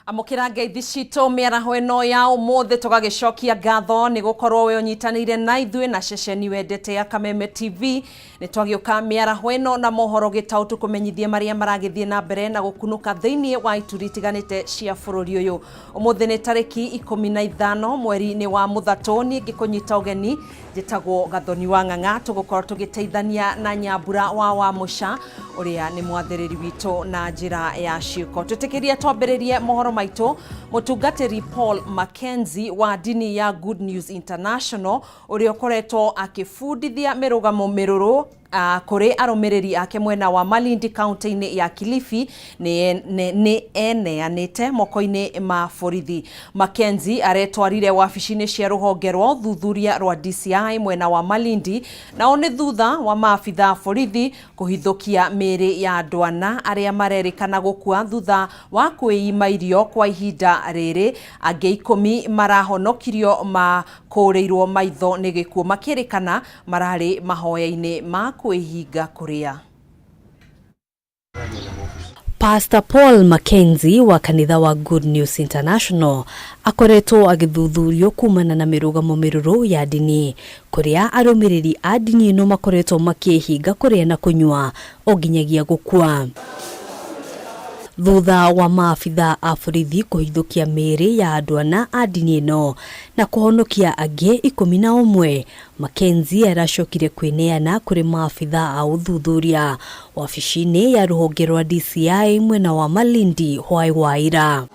Amukira ngeithi cito miaraho ino ya umuthe tugagicokia ngatho ni gukorwo we unyitanire na ithuĩ na ceceni wendete ya Kameme TV ni twagiuka miaraho ino na Mohoro Gitau tukumenyithie maria maragithie na mbere na gukunuka thiini wa ituri tiganite cia bururi uyu. Umuthe ni tariki 15 mweri ni wa Muthatu ni ngikunyita ugeni njitagwo Gathoni wa Ng'ang'a tugukorwo tugiteithania na Nyambura wa Musha uria ni mwathiriri witu na njira ya ciuko. Tutikiria twambiririe mohoro maito mutungatiri Paul Mackenzie wa dini ya Good News International uria ukoretwo akifundithia mirugamo miruru kuri arumiriri ake mwena wa Malindi county ya Kilifi ni eneanite moko-ini ma borithi. Mackenzie aretwarire wabici-ini cia ruhonge rwa thuthuria rwa DCI mwena wa Malindi na one thutha wa maabitha borithi kuhithukia miri ya ndwana aria marerikana gukua thutha wa kwĩima irio kwa ihinda riri. Angi 10 marahonokirio makureirwo maitho ni gikuo makirikana marari mahoya-ini ma kwĩhinga kuria. Pastor Paul Mackenzie wa kanitha wa Good News International akoretwo agithuthurio kumana na mirugamo miruru ya dini kuria arumiriri a dini ino makoretwo makihinga kuria na kunywa oginyagia gukua. Thutha wa maabitha a borithi kuhithukia miri ya ndwana a dini ino na kuhonokia angi 11, Mackenzie aracokire kwineana kuri maabitha a uthuthuria wabici-ini ya ruhonge rwa DCI mwena wa Malindi hwai wa ira.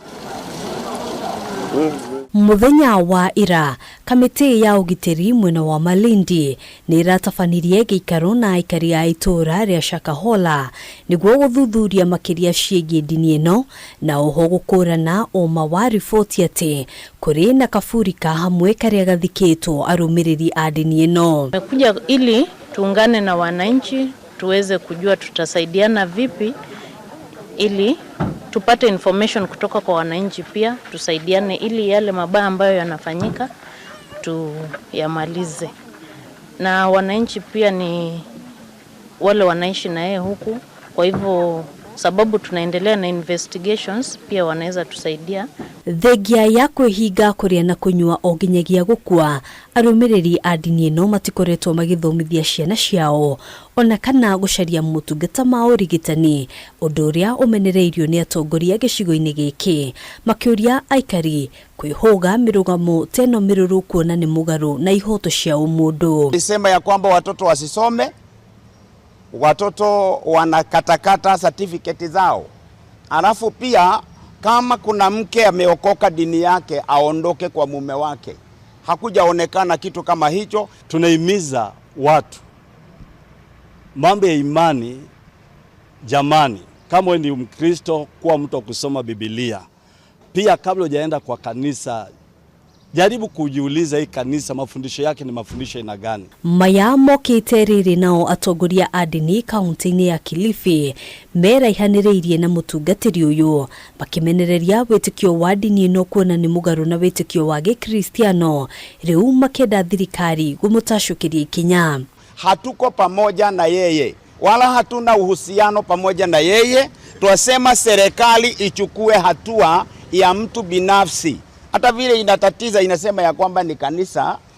Muthenya wa ira, kamiti ya ugitiri mwena wa Malindi ni iratafanirie giikaro na aikari a itura ria Shakahola niguo guthuthuria makiria ciĩgiĩ dini ino na oho gukurana oma wa riboti ati kuri na kaburi ka hamwe karia gathikĩtwo arumiriri a dini ino. Tumekuja ili tuungane na wananchi tuweze kujua tutasaidiana vipi ili tupate information kutoka kwa wananchi, pia tusaidiane ili yale mabaya ambayo yanafanyika tuyamalize. Na wananchi pia ni wale wanaishi na yeye huku, kwa hivyo sababu tunaendelea na investigations pia wanaweza tusaidia. Thegia ya kwĩhinga kuria na kunywa oginyagia gukua, arumiriri a dini ino matikoretwo magithomithia ciana ciao ona kana gucaria mutungata ma urigitani, undu uria umenereirio ni atongoria gicigo-ini giki makiuria aikari kwihuga mirugamo teno miruru kuona ni mugaru na ihoto cia umundu. Nisema ya kwamba watoto wasisome, watoto wanakatakata certificate zao. Alafu pia kama kuna mke ameokoka dini yake aondoke kwa mume wake. Hakujaonekana kitu kama hicho. Tunahimiza watu mambo ya imani. Jamani, kama wewe ni Mkristo, kuwa mtu kusoma Biblia. Pia kabla hujaenda kwa kanisa, jaribu kujiuliza hii kanisa mafundisho yake ni mafundisho ina gani. Maya mokiteriri nao atongoria a dini kaunti-ini ya Kilifi mera ihaniriirie na mutungatiri uyu bakimenereria witikio wa dini ino kuona ni mugaru na witikio wa Gikristiano, riu makenda thirikari gumutashukiria ikinya. Hatuko pamoja na yeye wala hatuna uhusiano pamoja na yeye. Twasema serikali ichukue hatua ya mtu binafsi. Hata vile inatatiza inasema ya kwamba ni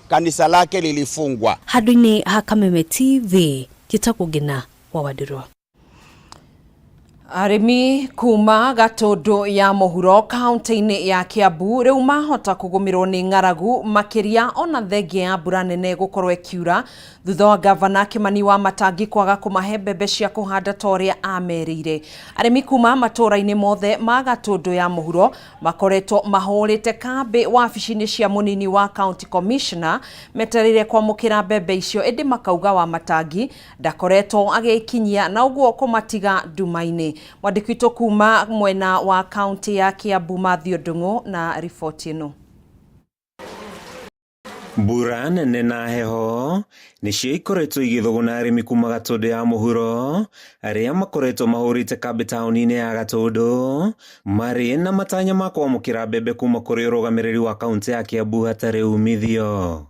kanisa lake lilifungwa. Hadini ha Kameme TV Gitakugina wa Wadirwa. Arimi kuma Gatundu ya Mohoro kaunti-ini ya Kiambu riu mahota kugumirwo ni ng'aragu makiria ona thegia ya mbura nene gukorwo ikiura thutha wa gavana Kimani wa Matangi kwaga kumahe mbembe cia kuhanda toria amerire. Arimi kuma matura-ini mothe ma Gatundu ya Mohoro makoretwo mahurite kambi wabici-ini cia munini wa county commissioner meterire kwamukira mbembe icio, indi makauga wa Matangi ndakoretwo agikinyia na uguo kumatiga nduma-ini. Mwandiki witũ kuma mwena wa kaunti ya Kiambu Mathio Ndung'u na riboti ĩno. Mbura nene na heho nicio ikoretwo igithuguna arimi kuma Gatundu ya Mohoro aria makoretwo mahurite kambi tauni-ini ya Gatundu mari na matanya ma kwamukira mbembe kuma kuri urugamiriri wa kaunti ya Kiambu hatari umithio.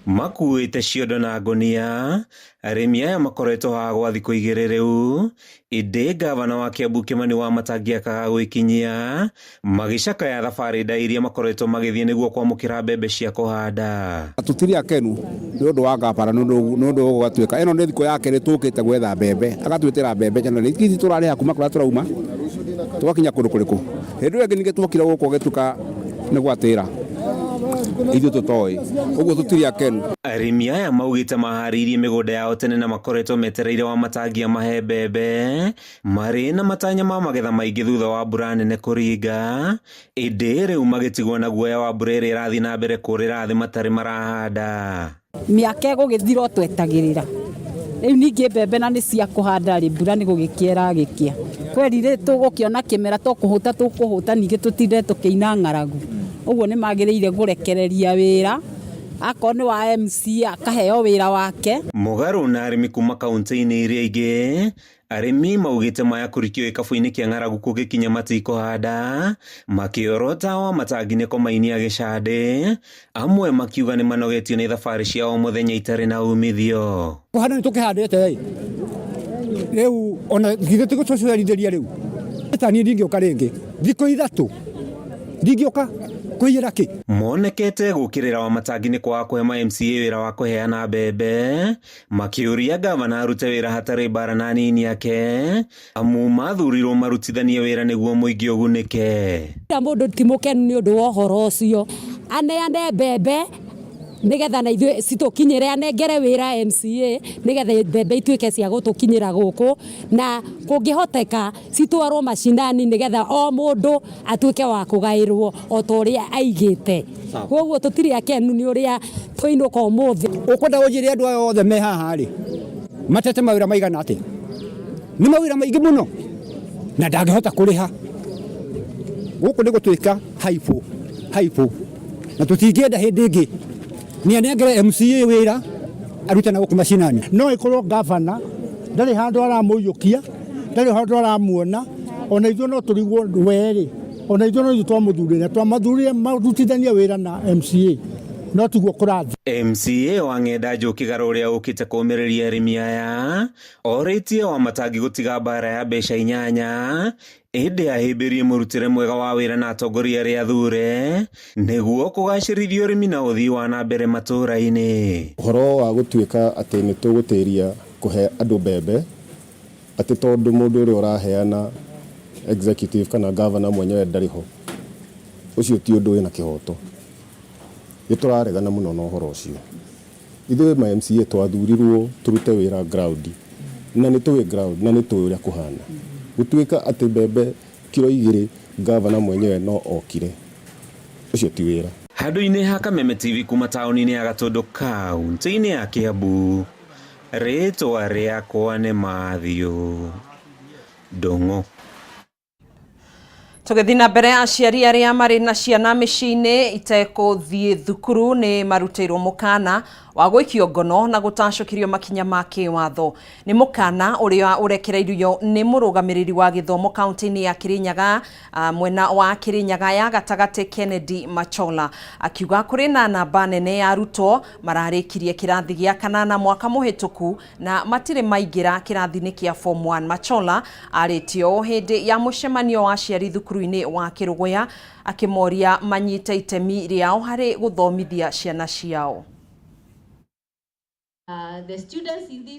makuite ciondo na ngonia. Arĩmi aya makoretwo haha gwa thikũ igĩrĩ rĩu, ĩndĩ gavana wa Kiambu Kimani Wamatangiakaga gwĩkinyia magĩcakaya thabarĩ nda iria makoretwo magĩthiĩ nĩguo kwamũkĩra mbembe cia kũhanda. Tutiri akenu nĩ ũndũ wa gavana nĩ ũndũ gũgatuĩka ĩno nĩ thikũ yake nĩ tũkĩte gwetha mbembe agatwĩtĩra mbembe kana nĩ kiti tũrarĩha kuma kũrĩa tũrauma tũgakinya kũndũ kũrĩkũ. Hĩndĩ ĩyo ĩngĩ ningĩ twokire gũkũ gĩtuka nĩ gwatĩra ithuĩ tũtoĩ ũguo tutiri akenu. Arĩmi aya maugĩte maharĩirie mĩgũnda yao tene na makoretwo metereire Wamatangia mahe mbembe marĩ na matanya ma magetha maingĩ thutha wa mbura nene kũringa, ĩndĩ rĩu magĩtigwo na guoya wa mbura ĩrĩa ĩrathiĩ na mbere kũrĩra thĩ matarĩ marahanda. Mĩaka ĩgũgĩthira twetagĩrĩra rĩu ningĩ mbembe na nĩ cia kũhanda rĩ mbura nĩ gũgĩkĩra gĩkĩa kweri rĩ tũgũkĩona kĩmera tũkũhũta ningĩ tũtinde tũkĩina ng'aragu. Ũguo nĩ magĩrĩire gũrekereria wĩra akorwo nĩ wa MCA akaheo wĩra wake. Mũgarũ na arĩmi kuma kaunti-inĩ iria ingĩ, arĩmi maugĩte maya kũrikio gĩkabũ-inĩ kĩa ng'aragu kũgĩkinya matikũhanda, makĩorota Wamatangi komainia gĩcande, amwe makiuga nĩ manogetio nĩ thabarĩ cia o mũthenya itarĩ na umithio. Kũhanda nĩ tũkĩhandĩte rĩu ona githĩ tũgũcocerithĩria rĩu tani ndingĩũka rĩngĩ thikũ ithatũ ndingĩũka kũiyĩra kĩ. Monekete gũkĩrĩra Wamatangi nĩ kwaga kũhe MCA wĩra wa kũheana mbembe, makĩũria gavana arute wĩra hatarĩ mbara na nini yake, amu mathurirwo marutithanie wĩra nĩguo mũingĩ ũgunĩke. Mũndũ ti mũkenu nĩ ũndũ wa ũhoro ũcio, aneane mbembe nĩgetha na ithuĩ citũkinyĩre, anengere wĩra MCA nĩgetha mbembe ituĩke cia gũtũkinyĩra gũkũ, na kũngĩhoteka citwarwo macinani nĩgetha o mũndũ atuĩke wa kũgaĩrwo o ta ũrĩa aigĩte. Koguo tũtirĩ akenu nĩ ũrĩa tũinũka ũmũthĩ. Ũkwenda ũnjĩre andũ aya othe me haha rĩ matete mawĩra maigana atĩa? Nĩ mawĩra maingĩ mũno na ndangĩhota kũrĩha. Gũkũ nĩ gũtuĩka haibũ na tũtingĩenda hĩndĩ ĩngĩ ni anengere MCA wĩra arute na gũkũ macinani. No ĩkorwo gavana ndarĩ handũ aramũiyũkia, ndarĩ handũ aramuona, ona ithuĩ no tũrigwo werĩ, ona ithuĩ no twamũthurĩra twamathurĩre marutithanie wĩra na MCA no tiguo kũrathi. MCA wa Ng'enda Njũkĩgarũ ũrĩa ũkĩte kũmĩrĩria arĩmi aya orĩtie Wamatangi gũtiga mbara ya mbeca 8 ĩndĩ ahĩmbĩrie mũrutĩre mwega wa wĩra na atongoria arĩa athure nĩguo kũgacĩrithia ũrĩmi na ũthii wa na mbere matũũra-inĩ. Ũhoro wa gũtuĩka atĩ nĩ tũgũtĩria kũhe andũ mbembe atĩ tondũ mũndũ ũrĩa ũraheana executive kana governor mwenyewe ndarĩ ho, ũcio ti ũndũ wĩna kĩhoto. Nĩtũraregana mũno na ũhoro ũcio. Ithuĩ ma MCA twathurirwo turute wĩra ground na nĩ tũĩ ground na nĩ tũĩ ũrĩa kũhana. Gũtuĩka atĩ mbembe kilo 2 gavana mwenyewe no okire, ũcio ti wĩra. Handũ-inĩ ha Kameme TV kuma taũni-inĩ ya Gatũndũ kaunti-inĩ ya Kiambu, rĩtwa rĩakwa nĩ Mathiũ Ndũng'ũ. Tũgĩthiĩ na mbere, aciari arĩa marĩ na ciana mĩciĩ-inĩ itekũthiĩ thukuru nĩ marutĩirwo mũkana wa gũikio ngono na gũtacũkĩrio makinya ma kĩwatho. Nĩ mũkana ũrĩa ũrekereirio nĩ mũrũgamĩrĩri wa gĩthomo kaunti-inĩ ya Kirinyaga, mwena wa Kirinyaga ya gatagatĩ Kennedy Machola, akiuga kũrĩ na namba nene ya arutwo mararĩkirie kĩrathi gĩa 8 mwaka mũhĩtũku na matirĩ maingĩra kĩrathi-inĩ kĩa form 1. Machola arĩtio hĩndĩ ya mũcemanio wa aciari thukuru-inĩ wa Kĩrũgũya, akĩmoria manyite itemi rĩao harĩ gũthomithia ciana ciao.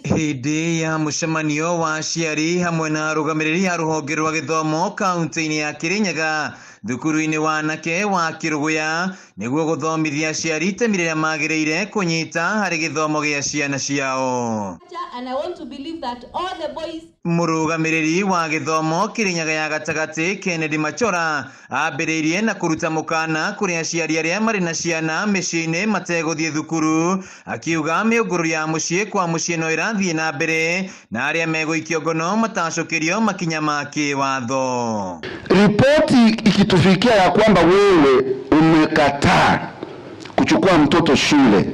Hĩndĩ ya mũcemanio wa aciari hamwe na arũgamĩrĩri a rũhonge rwa gĩthomo kaunti-inĩ ya Kirinyaga thukuru-inĩ wa anake wa Kĩrũgũya nĩguo gũthomithia aciari itemi rĩrĩa magĩrĩire kũnyita harĩ gĩthomo gĩa ciana ciao. Mũrũgamĩrĩri wa gĩthomo Kirinyaga ya gatagatĩ Kennedy Machola ambĩrĩirie na kũruta mũkana kũrĩ aciari arĩa marĩ na ciana mĩciĩ-inĩ mategũthiĩ thukuru, akiuga mĩũngũrũ ya mũciĩ kwa mũciĩ no ĩrathiĩ na mbere na arĩa megũikio ngono matacũkĩrio makinya ma kĩwatho. Ripoti ikitufikia ya kwamba wewe umekataa kuchukua mtoto shule,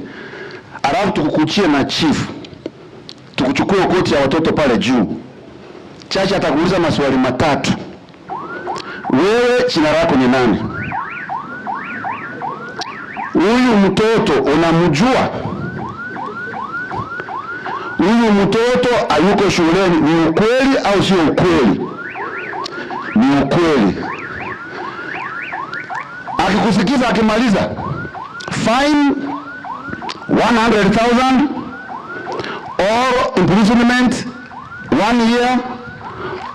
alafu tukukuchie na chief, tukuchukue koti ya watoto pale juu, chacha atakuuliza maswali matatu. Wewe jina lako ni nani? Huyu mtoto unamjua? huyu mtoto hayuko shuleni. Ni ukweli au sio ukweli? Ni ukweli. Akikusikiza akimaliza, fine 100,000 or imprisonment 1 year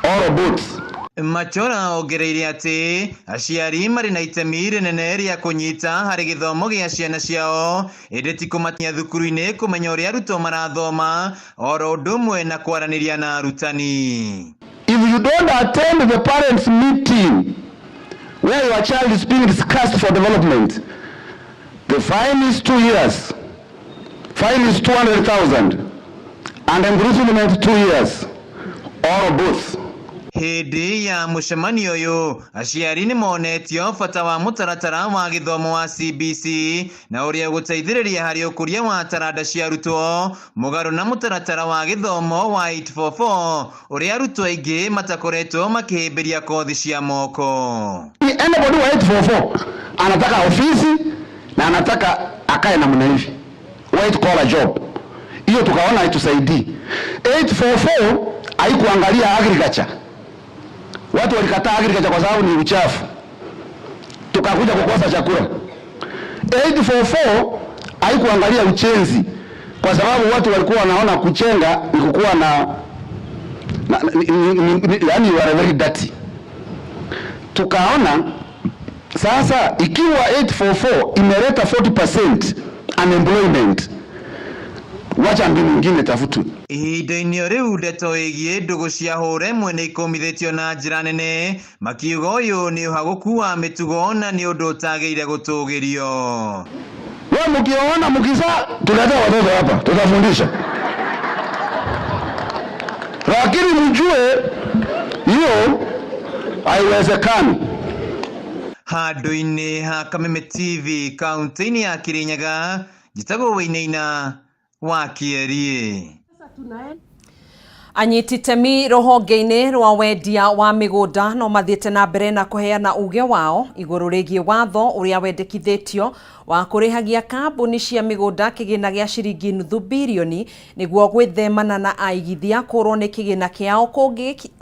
or both. Machora ogereire ati aciari mari na itemi rinene ria kunyita hari githomo gia ciana ciao indi ti kumakinya thukuru-ini kumenya uria arutwo marathoma oro undu umwe na kwaraniria na arutani. If you don't attend the parents meeting where your child is being discussed for development, the fine is 2 years. Fine is 200,000 and imprisonment 2 years or both. Hindi ya mucemanio uyu aciari ni monetio bata wa mutaratara wa githomo wa CBC na uria guteithiriria hari ukuria wa taranda cia arutwo mugaru na mutaratara wa githomo wa 844 uria arutwo aingi matakoretwo makihimbiria kothi cia moko. Anybody wa 844 anataka ofisi na anataka akae namna hivi, white collar job, hiyo tukaona haitusaidii. 844 haikuangalia agriculture. Watu walikataa agriculture kwa sababu ni uchafu, tukakuja kukosa chakula. 844 haikuangalia ujenzi kwa sababu watu walikuwa wanaona kuchenga ni kukuwa yani you are very dirty. Tukaona sasa ikiwa 844 imeleta 40% unemployment, wacha mbinu nyingine tafutwe. Ihinda-inĩ riu ndeto igie ndugu cia hũre mwene ikomithĩtio na njĩra nene makiuga ũyũ nĩ ũhagũku wa mĩtugo na nĩ ũndũ ũtagĩrĩire gũtũgĩrio. Wewe mkiona mkisa tuleta watoto hapa tutafundisha, lakini mjue hiyo haiwezekani. Handũ-inĩ ha Kameme TV kaunti-inĩ ya Kirinyaga, njĩtagwo Wainaina wa Kĩerie. Anyiti itemi ruhonge-ini rwa wendia wa migunda no mathiete na mbere na kuheana uge wao iguru rigie watho uria wendekithitio wa kurihagia kambuni cia migunda kigina gia ciringi nuthu bilioni niguo gwithemana na aigithia kurwo ni kigina kiao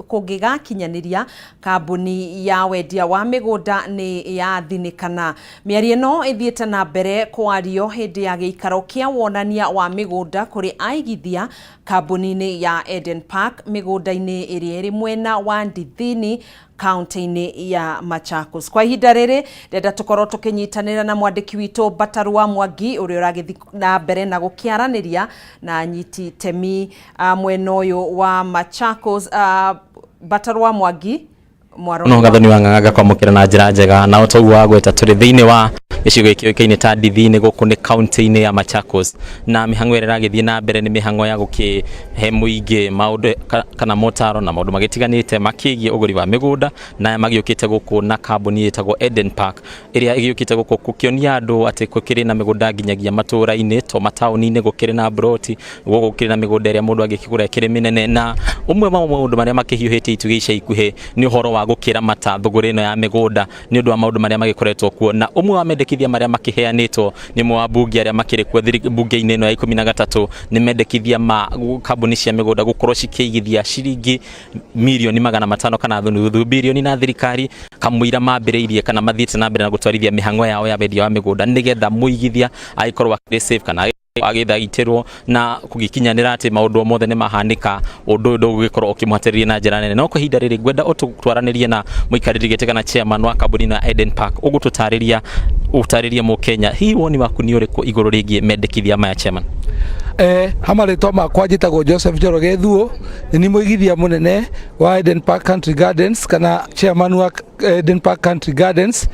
kungigakinyaniria kambuni ya wendia wa migunda ni yathinikana. Miario no ithiete na mbere kwario hindi ya giikaro kia wonania wa migunda kuri aigithia kambuni-ini ya Eden Park migunda-ini iria iri mwena wa Ndithini kaunti-ini ya Machakos. Kwa ihinda riri ndenda tukorwo tukinyitanira na mwandiki witu Bataru wa Mwangi uria uragithi na mbere na gukiaraniria na anyiti itemi mwena uyu wa Machakos. Bataru wa Mwangi no gathoni wa Ng'ang'a kwamukira na njira njega na utogu wa gweta turi thiini wa gicigo gikioikaine ta Ndithini guku ni kaunti-ini ya Machakos na mihango ira iragithie na mbere ni mihango ya gukihe muingi maundu kana motaro na maundu magitiganite makigie uguri wa migunda na magiukite guku na kambuni itagwo Eden Park iria igiukite guku gukionia andu ati gukiri na migunda nginyagia matura-ini to matauni-ini gukiri na broti gukiri na migunda iria mundu agikigura ikiri minene na umwe wa maundu maria makihiuhite itugi ica ikuhe ni uhoro wa gukira mata thuguri ino ya migunda ni undu wa maundu maria magikoretwo kuo na umwe wa mendekithia maria makiheanitwo ni mwabunge aria makiri kuo bunge-ini ino ya 13 ni mendekithia ma kambuni cia migunda gukorwo cikiigithia ciringi milioni 500 kana nuthu bilioni na thirikari kamwira mambiriirie kana mathiite na mbere na gutwarithia mihango yao ya wendia wa migunda nigetha muigithia aikorwo akiri safe kana agithagitirwo na kugikinyanira ati maundu mothe ni mahanika undu ndugikorwo ukimwateriria na njira nene no kuhinda riri ngwenda utwaranirie na muikariri gite kana chairman wa kambuni na Eden Park ugututariria Mukenya hii woni waku ni uriku iguru rigie mendekithia maya chairman. Hamaritwa makwa njitagwo Joseph Njoroge Thuo ni muigithia munene wa Eden Park Country Gardens kana chairman wa Eden Park Country Gardens.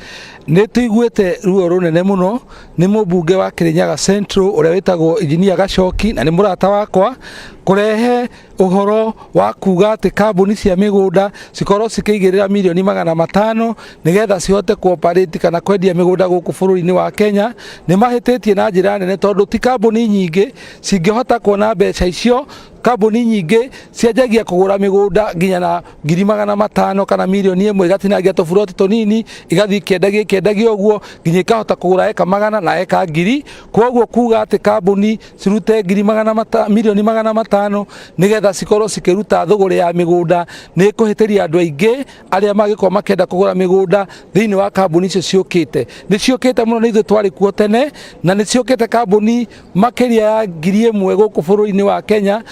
Ni tuiguite ruo runene muno ni mubunge wa Kirinyaga Central uria witagwo Engineer Gacoki na ni murata wakwa kurehe uhoro wa kuga ati kambuni cia migunda cikorwo cikiigirira milioni 500 nigetha cihote cooperate kana kwendia migunda guku bururi-ini wa Kenya. Ni mahititie na njira nene tondu ti kambuni nyingi cingihota kuona mbeca icio kambuni nyingĩ cianjagia kũgũra mĩgũnda nginya na 500,000 kana milioni 1 igatinangia tũburoti tũnini igathiĩ kĩendagio ũguo nginya ikahota kũgũra eka 100 na eka 1000. Koguo kuga atĩ kambuni cirute milioni 500 nigetha cikorwo cikĩruta thũgũrĩ ya mĩgũnda nĩ kũhĩtĩria andũ aingĩ arĩa magĩkorwo makĩenda kũgũra mĩgũnda thĩinĩ wa kambuni icio ciũkĩte. Nĩ ciũkĩte mũno nĩ ithuĩ twarĩ kuo tene na nĩ ciũkĩte kambuni makĩria ya 1,000 gũkũ bũrũri-inĩ wa Kenya.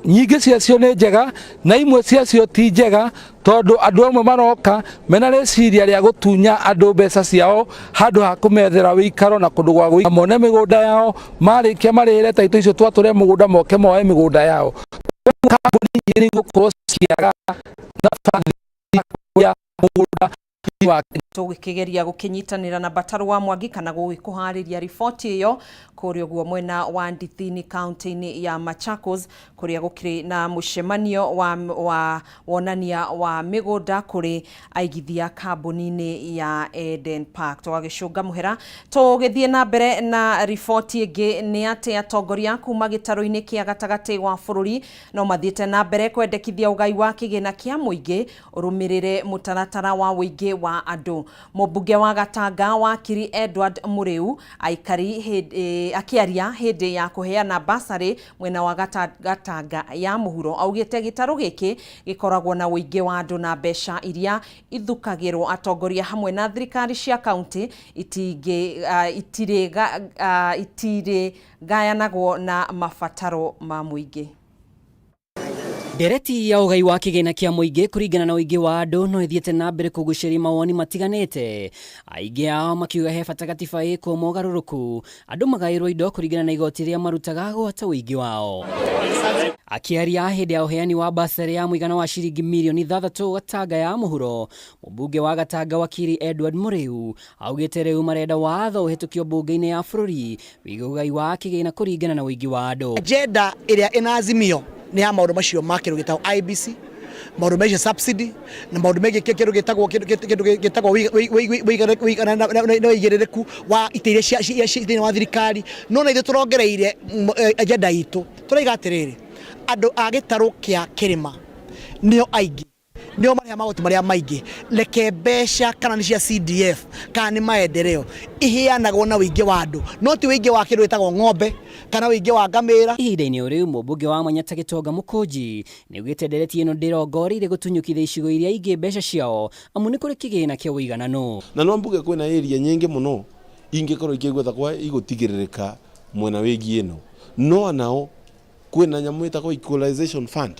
Nyingĩ ciacio nĩ njega na imwe ciacio ti njega tondũ andũ amwe maroka mena rĩciria rĩa gũtunya andũ mbeca ciao handũ ha kũmethera wĩikaro na kũndũ gwa gũikara mone mĩgũnda yao marĩkia marĩre taito icio twatũre mũgũnda moke moe mĩgũnda yao. Kambuni nyingĩ nĩ igũkorwo ciaga nabathi ya mũgũnda tũgĩkĩgeria gũkĩnyitanĩra na Bataru wa Mwangi kana gũgĩkũharĩria riboti ĩyo kũrĩa guo mwena wa Ndithini kaunti-inĩ ya Machakos kũrĩa gũkĩrĩ na mũcemanio wa wonania wa mĩgũnda kũrĩ aigithia kambuni-inĩ ya Eden Park. Tũgagĩcũnga mũhera tũgĩthiĩ na mbere na riboti ĩngĩ nĩ atĩ atongoria kuma gĩtarũ-inĩ kĩa gatagatĩ wa bũrũri no mathiĩte na mbere kwendekithia ũgai wa kĩgĩna kĩa mũingĩ ũrũmĩrĩre mũtaratara wa ũingĩ wa andũ. Mũmbunge wa Gatanga wakiri Edward Mũrĩu akĩaria hĩndĩ ya kũheana basarĩ mwena wa Gatanga ya mũhuro augĩte gĩtarũ gĩkĩ gĩkoragwo na ũingĩ wa andũ na mbeca iria ithukagĩrwo atongoria hamwe na thirikari cia kaunti itirĩ gayanagwo na mabataro ma mũingĩ. Ndereti ya ũgai wa kĩgĩna kĩa mũingĩ kũringana na ũingĩ wa andũ no ĩthiĩte na mbere kũgucĩrĩria mawoni matiganĩte. Aingĩ ao makiuga he bata gatiba ĩkwo mogarũrũku andũ magaĩrwo indo kũringana na igoti rĩrĩa marutaga gwata ũingĩ wao. Akĩaria hĩndĩ ya ũheani wa basarĩ ya mũigana wa ciringi milioni 6 Gatanga ya mũhuro, mũmbunge wa Gatanga wakiri Edward Mũrĩu augĩte rĩu marenda watho ũhĩtũkio mbunge-inĩ ya bũrũri wĩgiĩ ũgai wa kĩgĩna kũringana na ũingĩ wa andũ. Agenda ĩrĩa ĩna azimio nĩ ya maũndũ macio ma kĩndũ gĩtagwo IBC, maũndũ megiĩ subsidy na maũndũ megiĩ kĩndũ gĩtagwo wĩigĩrĩrĩku wa itĩ iria thĩinĩ wa thirikari. No na ithuĩ tũrongereire agenda itũ tũraiga atĩrĩrĩ, andũ a gĩtarũ kĩa kĩrĩma nĩo aingĩ, nĩo marĩha magoti marĩa maingĩ. Reke mbeca kana nĩ cia CDF kana nĩ maendeleo iheanagwo na ũingĩ wa andũ, no ti ũingĩ wa kĩndũ gĩtagwo ng'ombe kana ũingĩ wa ngamĩra. Ihinda-inĩ rĩu mũmbunge wa Manyata Gĩtonga Mũkũnji nĩaugĩte ndereti ĩno ndĩrongoreire gũtunyũkithia icigo iria ingĩ mbeca ciao amu nĩ kũrĩ kĩgĩna kĩa ũiganano. Na no mbuge kwĩna area nyingĩ mũno ingĩkorwo ikĩgwetha kwa igũtigĩrĩrĩka mwena wĩgiĩ ĩno, no nao kwĩna nyamũ ĩtagwo equalization fund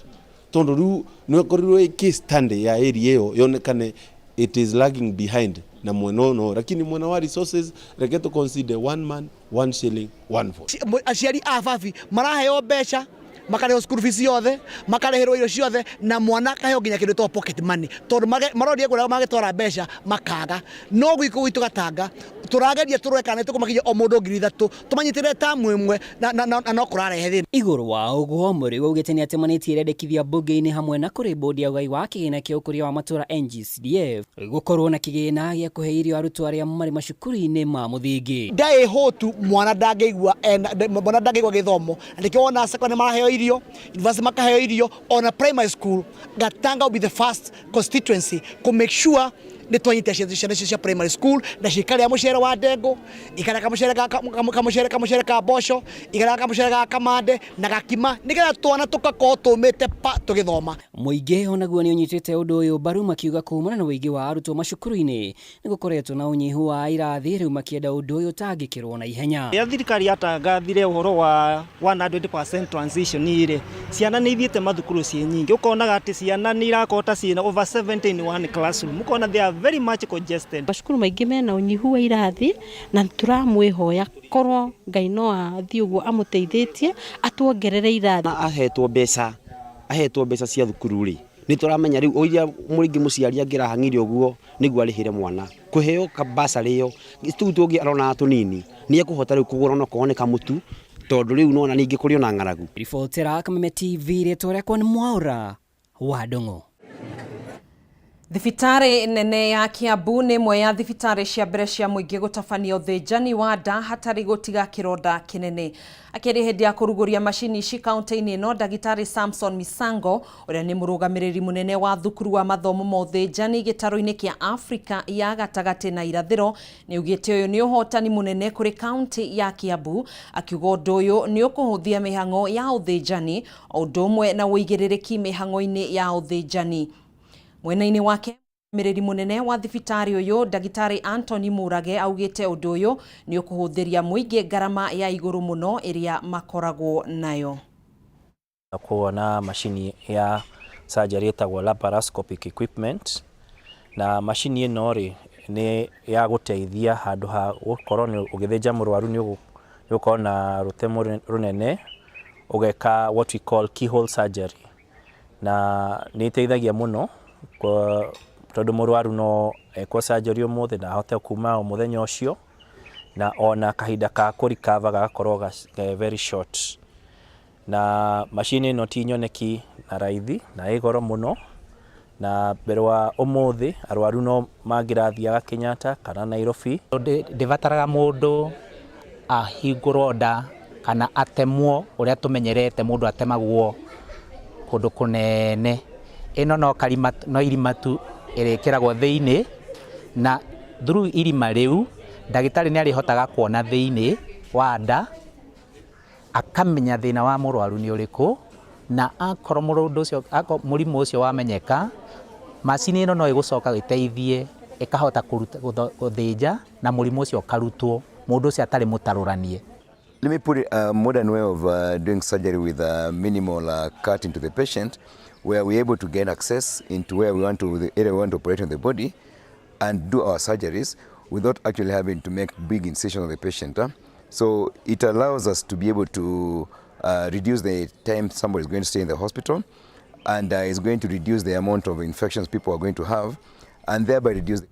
tondu riu nĩ korirwo case study ya area ĩyo yonekane it is lagging behind na mwena no, lakini mwena wa resources reke to consider one man one shilling one vote. Aciari a babi maraheo mbeca makarĩhwo school fees yothe makarĩhĩrwo irio ciothe na mwana akaheo nginya kĩndũ to pocket money tondu maroria kũrĩa magĩtwara mbeca makaga. No gwitũ gwitũ Gatanga tũrageria tũreka nĩtũkũmakinyia o mũndũ 3,000 tũmanyitĩrĩre tamu ĩmwe na no kũrarehe thĩna. Igũrũ wa ũguo Mũrĩu augĩte nĩ atemanĩtie rendekithia mbunge-inĩ hamwe na kũrĩ bodi ya ũgai wa kĩgĩna kĩa ũkũria wa matũra NGCDF gũkorwo na kĩgĩna gĩa kũhe irio arutwo arĩa marĩ macukuru-inĩ ma mũthingi. Ndaĩ hotu mwana ndangĩigua gĩthomo na nĩkĩo wona secondary maraheo irio, university makaheo irio, on a primary school Gatanga will be the first constituency to make sure nĩ twanyita ciana cia primary school na cikarĩa mũcere wa ndengũ, ikarĩa kamũcere ka mboco, ikarĩa kamũcere ga kamande na gakima nĩgetha twana tũgakorwo tũmĩte pa tũgĩthoma. Mũingĩ onaguo nĩ ũnyitĩte ũndũ ũyũ mbaru makiuga kuumana na ũingĩ wa arutwo macukuru-inĩ nĩ gũkoretwo na ũnyihu wa irathi rĩu makĩenda ũndũ ũyũ ũtangĩkĩrwo na ihenya. Rĩrĩa thirikari yatangathire ũhoro wa 100% transition rĩ, ciana nĩ ithiĩte mathukuru ciĩ nyingĩ, ũkonaga atĩ ciana nĩ irakota ciĩna over 70 in one classroom, ũkona they are very much congested. Macukuru maingĩ mena ũnyihu wa irathi na tũramwĩhoya korwo Ngai no athiĩ ũguo amũteithĩtie atuongerere irathi. Ahetwo mbeca cia thukuru rĩ, nĩ tũramenya rĩu oiria mũrĩngĩ mũciari angĩrahang'ire ũguo nĩguo arĩhĩre mwana kũheo kabasarĩ ĩyo tu tũngĩ arona tũnini nĩ ekũhota rĩu kũgũra no kuoneka mũtu tondũ rĩu nona ningĩ kũrĩ ona ng'aragu. Ribotera Kameme TV rĩtwa rĩakwa nĩ Mwaũra wa Ndong'o. Thibitari nene ya Kiambu nĩ ĩmwe ya thibitari cia mbere cia mũingĩ gũtabanio ũthĩnjani wa nda hatarĩ gũtiga kĩronda kĩnene. Akĩrĩ hĩndĩ ya kũrugũria macini ici kaunti-inĩ ĩno, Ndagĩtarĩ Samson Misango ũrĩa nĩ mũrũgamĩrĩri mũnene wa thukuru wa mathomo ma ũthĩnjani gĩtarũ-inĩ kĩa Afrika ya gatagatĩ na irathĩro nĩ augĩte ũyũ nĩ ũhotani mũnene kũrĩ kaunti ya Kiambu, akiuga ũndũ ũyũ nĩ ũkũhũthia mĩhang'o ya ũthĩnjani o ũndũ ũmwe na wĩigĩrĩrĩki mĩhang'o-inĩ ya ũthĩnjani. Mwena-inĩ wake mũrũgamĩrĩri mũnene wa thibitari ũyũ Ndagĩtarĩ Anthony Murage augĩte ũndũ ũyũ nĩ ũkũhũthĩria mũingĩ ngarama ya igũrũ mũno ĩrĩa makoragwo nayo. Kuona machini ya surgery ĩtagwo laparoscopic equipment, na machini ĩno rĩ nĩ ya gũteithia handũ ha gũkorwo nĩ ũgĩthĩnja mũrwaru nĩ ũgũkorwo na rũtemo rũnene ũgeka what we call keyhole surgery, na nĩ ĩteithagia mũno tondũ mũrwaru no ekwo surgery ũmũthĩ na ahote kuma o mũthenya ũcio, na ona kahinda ka kũrikava gagakorwo very short. Na machine ĩno ti nyoneki na raithi na ĩ goro mũno, na mbere wa ũmũthĩ arwaru no mangĩrathiaga Kenyatta kana Nairobi. Ndĩbataraga mũndũ ahingũrwo nda kana atemwo ũrĩa tũmenyerete mũndũ atemagwo kũndũ kũnene. Ĩno no irima tu ĩrĩkĩragwo thĩinĩ, na through irima rĩu ndagĩtarĩ nĩ arĩhotaga kuona thĩinĩ wa nda, akamenya thĩna wa mũrwaru nĩ ũrĩkũ, na akorwo mũrimũ ũcio wamenyeka, macini ĩno no ĩgũcoka ĩteithie ĩkahota gũthĩnja na mũrimũ ũcio ũkarutwo mũndũ ũcio atarĩ mũtarũranie. Let me put it a modern way of doing surgery with a minimal cut into the patient, where we're able to gain access into where we want to, the area we want to operate on the body and do our surgeries without actually having to make big incision on the patient. So it allows us to be able to reduce the time somebody is going to stay in the hospital, and is going to reduce the amount of infections people are going to have, and thereby reduce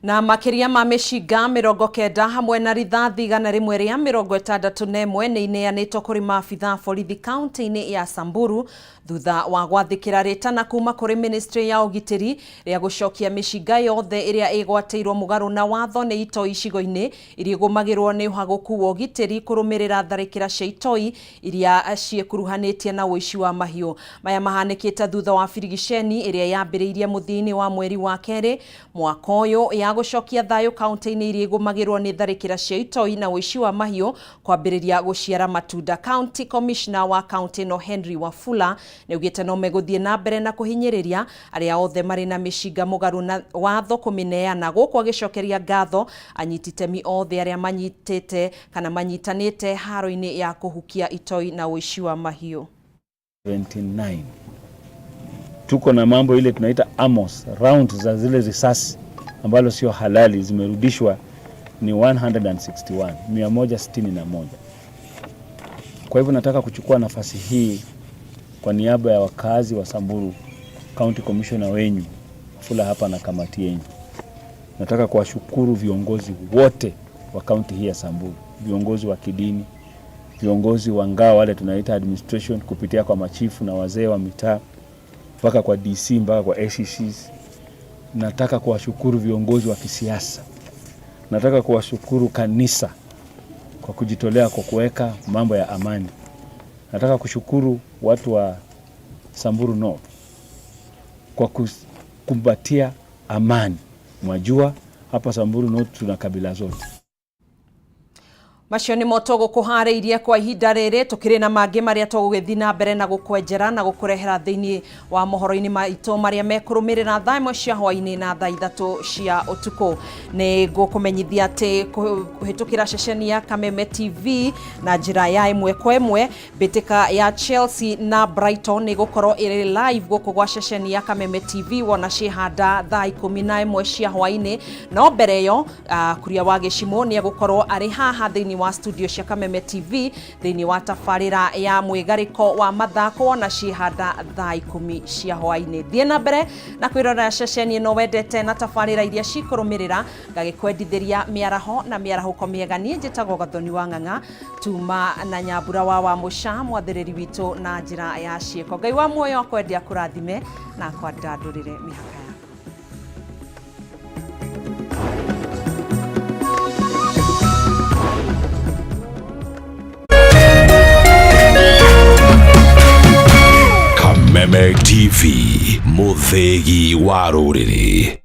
na makiria ma mĩcinga 90 hamwe na rithathi 161 nĩ ineanĩtwo kũrĩ maabitha borithi kaunti-inĩ ya Samburu thutha wa gwathĩkĩra rĩtana kuma kũrĩ ministry ya ũgitĩri rĩa gũcokia mĩcinga yothe ĩrĩa ĩgwatĩirwo mũgarũ na watho nĩ itoi icigo-inĩ iria igũmagĩrwo nĩ ũhagũku wa ũgitĩri kũrũmĩrĩra tharĩkĩra cia itoi iria ciĩkuruhanĩtie na ũici wa mahiũ. Maya mahanĩkĩte thutha wa birigiceni ĩrĩa yambĩrĩirie mũthia-inĩ wa mweri wa kerĩ mwaka ũyũ ya gũcokia thayũ kaunti-inĩ iria igũmagĩrwo nĩ tharĩkĩra cia itoi na ũici wa mahiũ kwambĩrĩria gũciara matunda. County Commissioner wa kaunti ĩno Henry Wafula nĩ augĩte no megũthiĩ na mbere na kũhinyĩrĩria arĩa othe marĩ na mĩcinga mũgarũ na watho kũmĩneana, gũkũ agĩcokeria ngatho anyiti itemi othe arĩa manyitĩte kana manyitanĩte haro-inĩ ya kũhukia itoi na ũici wa mahiũ. 29 tuko na mambo ile tunaita amos round za zile risasi ambalo sio halali zimerudishwa ni 161. Kwa hivyo nataka kuchukua nafasi hii kwa niaba ya wakazi wa Samburu, County Commissioner wenyu Fula hapa na kamati yenyu. Nataka kuwashukuru viongozi wote wa kaunti hii ya Samburu, viongozi wa kidini, viongozi wa ngao wale tunaita administration, kupitia kwa machifu na wazee wa mitaa mpaka kwa DC mpaka kwa ACCs. Nataka kuwashukuru viongozi wa kisiasa. Nataka kuwashukuru kanisa kwa kujitolea kwa kuweka mambo ya amani. Nataka kushukuru watu wa Samburu North kwa kukumbatia amani. Mwajua hapa Samburu North tuna kabila zote. Macio nĩ moto gũkũharĩirie kwa ihinda rĩrĩ, tũkĩrĩ na mangĩ marĩa tũgũgĩthiĩ na mbere na gũkwenjera na gũkũrehera thĩinĩ wa mohoro-inĩ maitũ marĩa mekũrũmĩrĩra thaa 1 cia hwaĩ-inĩ na thaa 3 cia ũtukũ. Nĩ ngũkũmenyithia atĩ kũhĩtũkĩra ceceni ya Kameme TV na njĩra ya ĩmwe kwa ĩmwe, mbĩtĩka ya Chelsea na Brighton nĩ gũkorwo ĩrĩ live gũkũ gwa ceceni ya Kameme TV wona ciĩhanda thaa 11 cia hwaĩ-inĩ. No mbere ĩyo Kuria wa Gĩcimo nĩ egũkorwo arĩ haha thĩinĩ wa studio cia Kameme TV thĩinĩ wa tabarĩra ya mwĩgarĩko wa mathako na ciĩhanda thaa 10 cia hwaĩ-inĩ. Thiĩ na mbere na kwĩrorera ceceni ĩno wendete na tabarĩra iria cikũrũmĩrĩra, ngagĩkwendithĩria mĩaraho na mĩarahũko mĩega. Niĩ njĩtagwo Gathoni wa Ng'ang'a, tuma na Nyambura wa Mũca, mwathĩrĩri witũ na njĩra ya ciĩko. Ngai wa muoyo akwendia kũrathime na akwandandũrĩre mĩhaka yaku. TV, muthegi wa rũrĩrĩ.